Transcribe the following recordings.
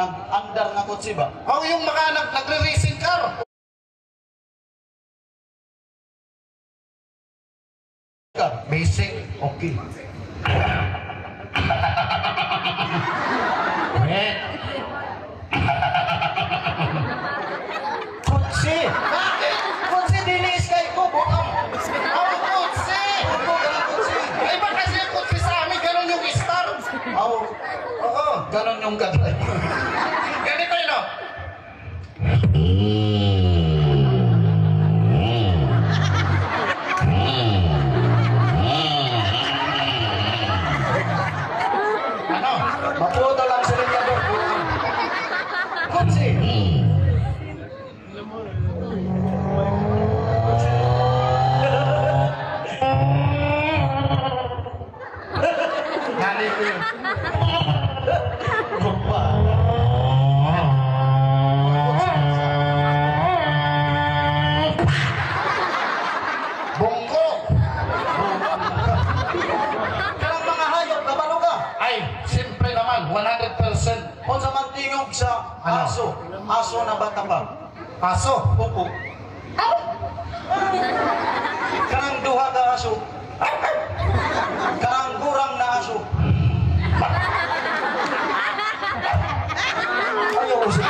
nag-andar na kotse ba? O yung mga nagre-racing car. Basic, okay. Wait. Kotse. Bakit? Kotse dilis kay ko. Bukang. Ang kotse! Kotse. Ay ba kasi yung kotse sa amin, ganun yung star. Oo, ganon yung kadrive. Ganito yun o. Ano? Maputo lang sa linyador. Kotse. Nali ko yun. Grupa. Bongko. Karang mga hayop, kabalo ka. Ay, siyempre naman, 100%. Kung sa mantingog sa Ano? aso. Aso na bata ba? Aso. Upo. Karang duha ka aso. Karang gurang na aso. Ayaw ko siya.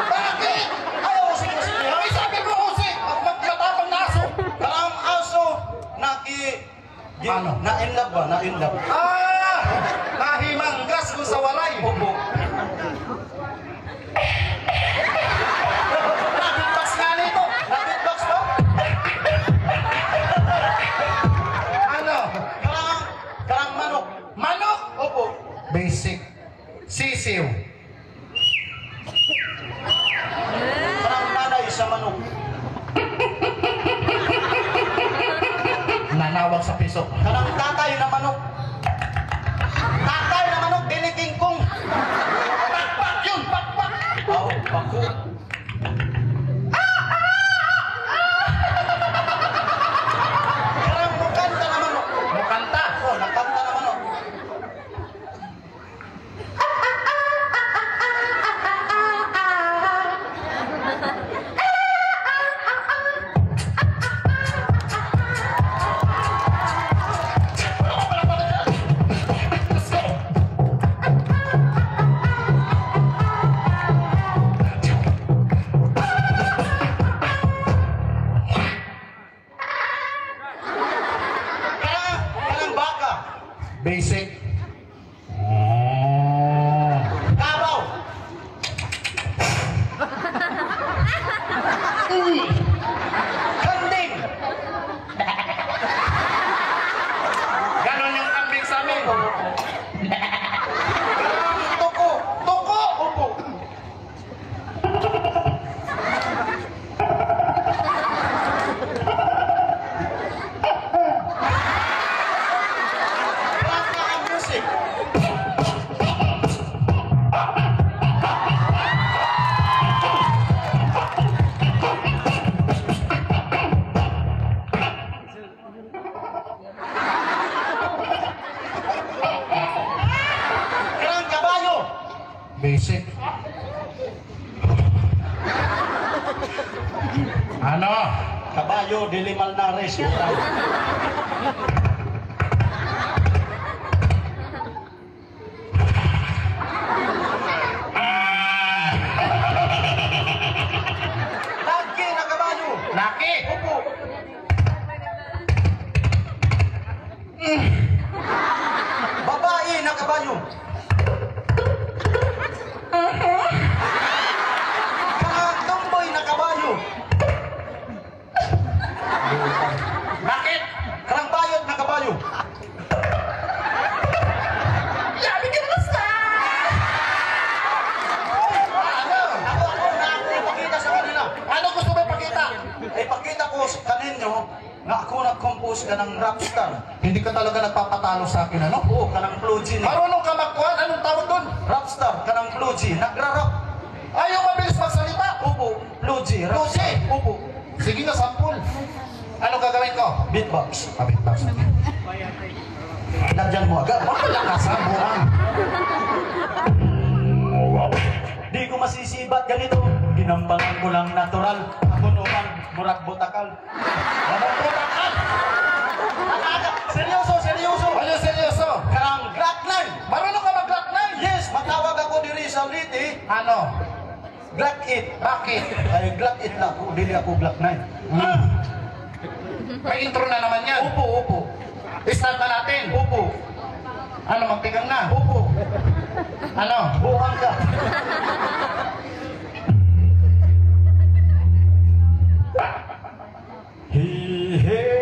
Bakit? Ayaw ko siya. Ay, sabi ko kasi, matapang na aso. Karang aso na Ano? Na-inlove ba? Na-inlove. Ah! Nahimanggas kung sa walay. Upo. Nakitpas nga nito. Na-beatbox ba? Ano? Karang manok. Manok. Opo. Basic. Sisiw. Karang nanay sa manok. Nanawag sa piso. Karang tatay na manok. Tatay na manok, diniking kong. Pakpak yun, pakpak. Oo, bako. Karang mukanta na manok. Mukanta. Oh, nakanta na manok. Karang baka. Basic. Kabaw. Kanding. Ganon yung kambing sa amin. Karang tuko. Tuko. Upo. Karang music. Karang kabayo. Basic. Ano? Kabayo, dilimal na res. Lagi na kabayo. Laki. Upo. Babae na kabayo. Karang tomboy na kabayo. Bakit? Karang bayot na kabayo. Yabi ka naman sa! Ano? Ako na ipakita sa kanila. Ano gusto mo ipakita? Ipakita ko sa kaninyo na ako nag-compose ka ng rap star. Hindi ka talaga nagpapatalo sa akin, ano? Oo, kanang Blue G ni. Marunong ka magkuhan? Anong tawag doon? Rap star, kanang Blue G. Nagra-rap. Ayaw mabilis magsalita. Upo, Blue G. Rap Blue G? star. Upo. Sige na, sampul. Ano gagawin ko? Beatbox. Kabit box. Lagyan mo agad. Wala ka sa buwan. Di ko masisibat ganito. Ginambangan ko lang natural. Ako naman, murag butakal. Anong butakal? Seryoso, seryoso. Ano seryoso? Karang Glock 9. Marunong ka mag-Glock 9? Yes, matawag ako diri sa Liti. Ano? Glock 8. Bakit? Ay, Glock 8 lang ako. Dili ako Glock 9. May intro na naman yan. Upo, upo. Start na natin. Upo. Ano, magtigang na? Upo. Ano? Buhang ka. Hey, hey.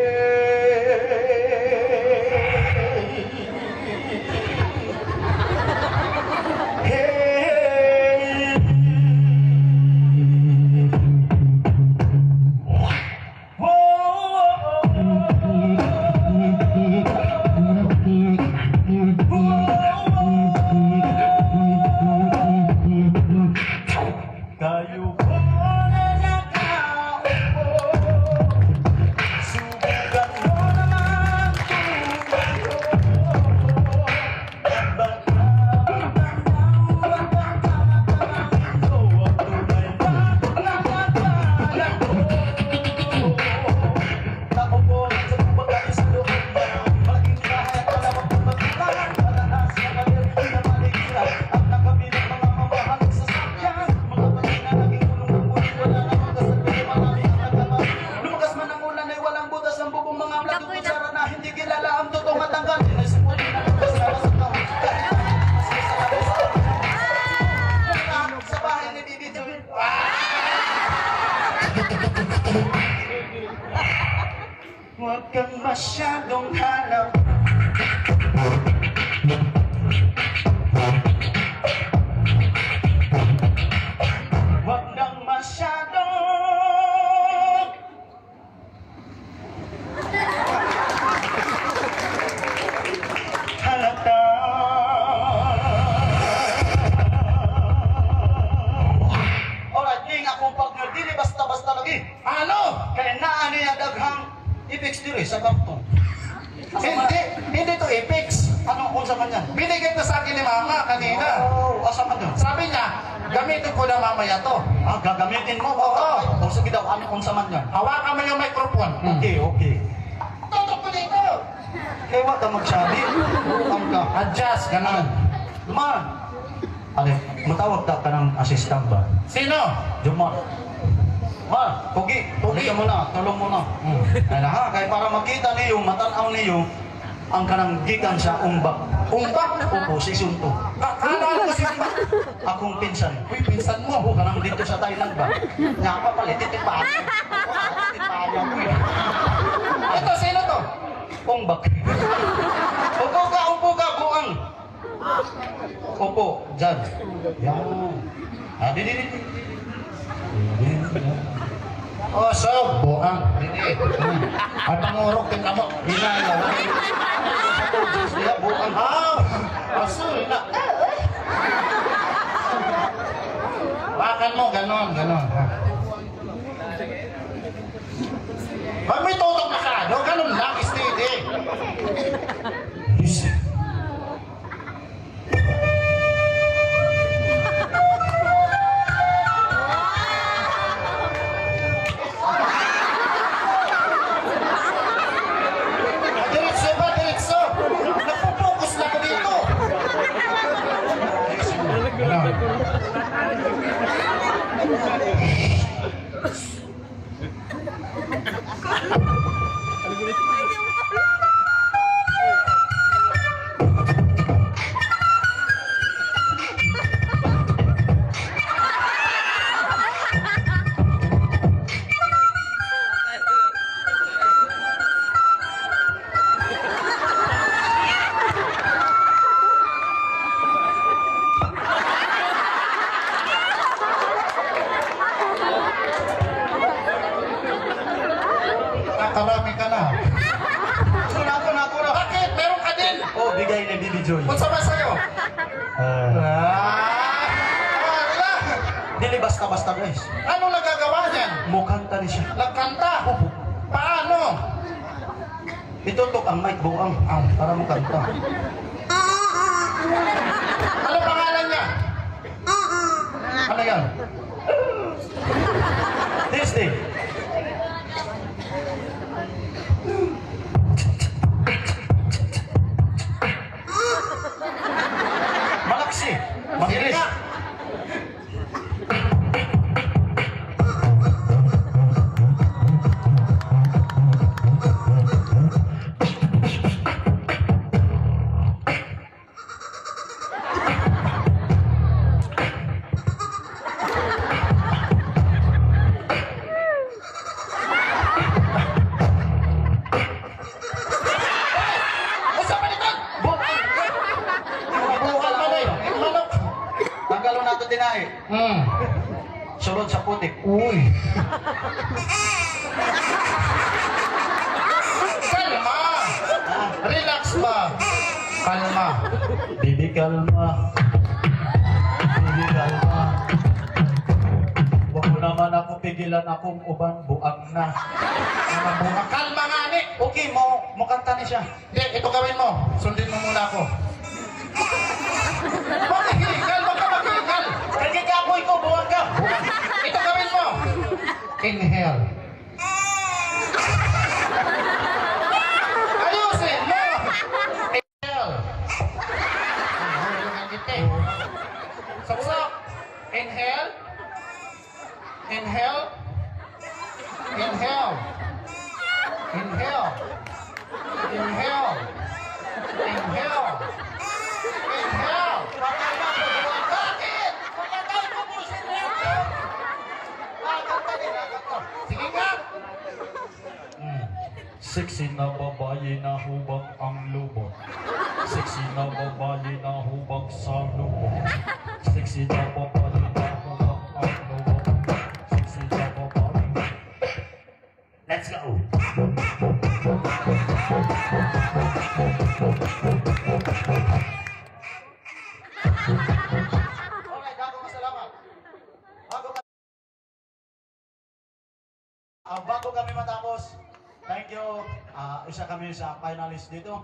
Kayo ko na nakaupo. Subukan mo naman lumakas man ang ulan ay walang butas ng bubong mga amlat ng kutsara na hindi kilala ang totoong matanggal. Inasipunin na lupas na sa kahit sa bahay ni Bibi Joy. Huwag kang masyadong hanap. Huwag kang masyadong halata. Alright, ning akong partner, dili basta-basta lagi. Ano? Kaya naa niya daghang Ipex diri sa karton. Hindi to Apex. Ano kung sa man yan? Binigay to sa akin ni Mama kanina. Oh, asa man yan? Sabi niya, gamitin ko na mamaya to. Ah, gagamitin mo? Oo. O sige daw, ano kung sa man yan? Hawakan mo yung microphone. Okay, okay. Tutok ko dito. Kaya wag ka magsabi. Buang ka. Adjust, ganun. Man! Ano, matawag ka ng assistant ba? Sino? Jumar. Man, pugi ka muna, tulong mo na. Kaya na ha, kaya para makita niyo, matanaw niyo, ang kanang gikan sa umbak. Umbak? Opo, season 2. Ano kasi ba? Akong pinsan. Uy, pinsan mo. Opo, kanang dito sa Thailand ba? Nga pa pala, titipayan. Titipayan ko yun. Ito, sino to? Umbak. Upo ka, buang. Opo, dyan. Yan. Ah, di. Oh, so, buang. Hindi. At pangurok din kamo. Hinalaw. Diya, buang. Ah, asul na. Bakan mo, ganon. Pag may tutok na ka, no? Ganon lang, steady. Diretso ba? Diretso. Napopokus na ko dito. Ganon. Nakarami ka na. Kuna. Bakit? Meron ka din. Oh, bigay ni Bibi Joy. Kung sama sa'yo. Wala. Dili basta-basta guys. Ano nagagawa niyan? Mukanta ni siya. Nagkanta. Paano? Itutok ang mic buang. Para mukanta. Ano pangalan niya? Ano yan? Tuesday. Malaksi. Mabilis. Tanggalon nato dinay. Sulod sa putik. Uy. Kalma. Relax ba? Kalma. Bibi kalma. Bibi kalma. Huwag mo naman ako pigilan akong uban buang na. Kalma nga ni. Okay, mo kanta ni siya. Hindi, ito gawin mo. Sundin mo muna ako. Makikigal, wag ka makikigal. Nagkikapoy ko, buwag ka. Ito gawin mo. Inhale. Ayusin mo. Inhale. Saksak. Inhale. Inhale. Inhale. Inhale. Inhale. Inhale. Inhale. Bakit? Pagkakain mo po si Nero. Sige ka. Sexy na babae na hubang ang lubot. Sexy na babae na hubang sa lubot. Sexy na babae na hubang ang lubot. Sexy na babae. Let's go! Alright, ako masalamat. Bago kami matapos, thank you. Isa kami sa finalist dito.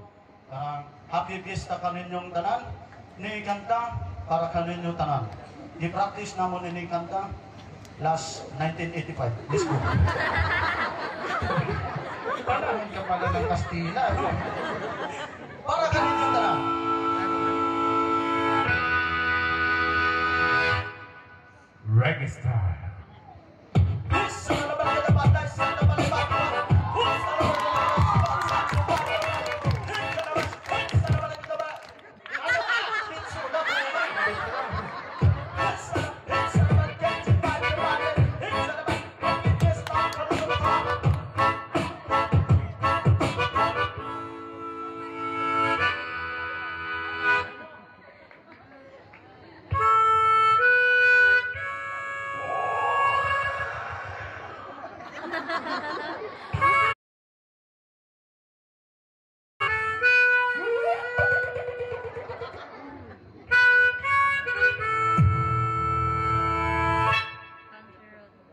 Happy Fiesta kaninyong tanan. Ni kanta para kaninyong tanan. Di-practice namon ni kanta last 1985. Let's go. Panahon ka pala ng Kastila. Para kaninyong tanan. Reggae style.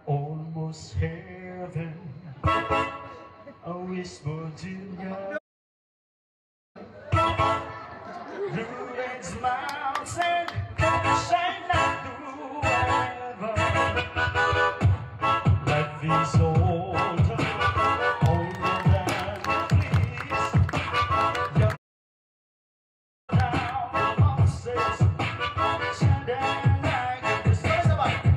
Almost heaven, a whisper to God. Blue Ridge Mountain, shine like through wherever. Life is older, older than please. You're down the Moses, shine down like the stars above.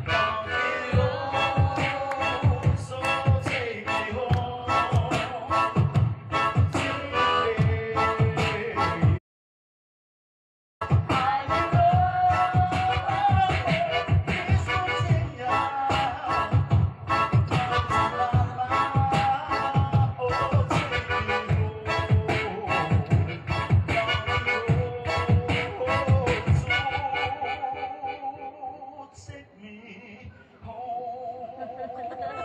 Take me home.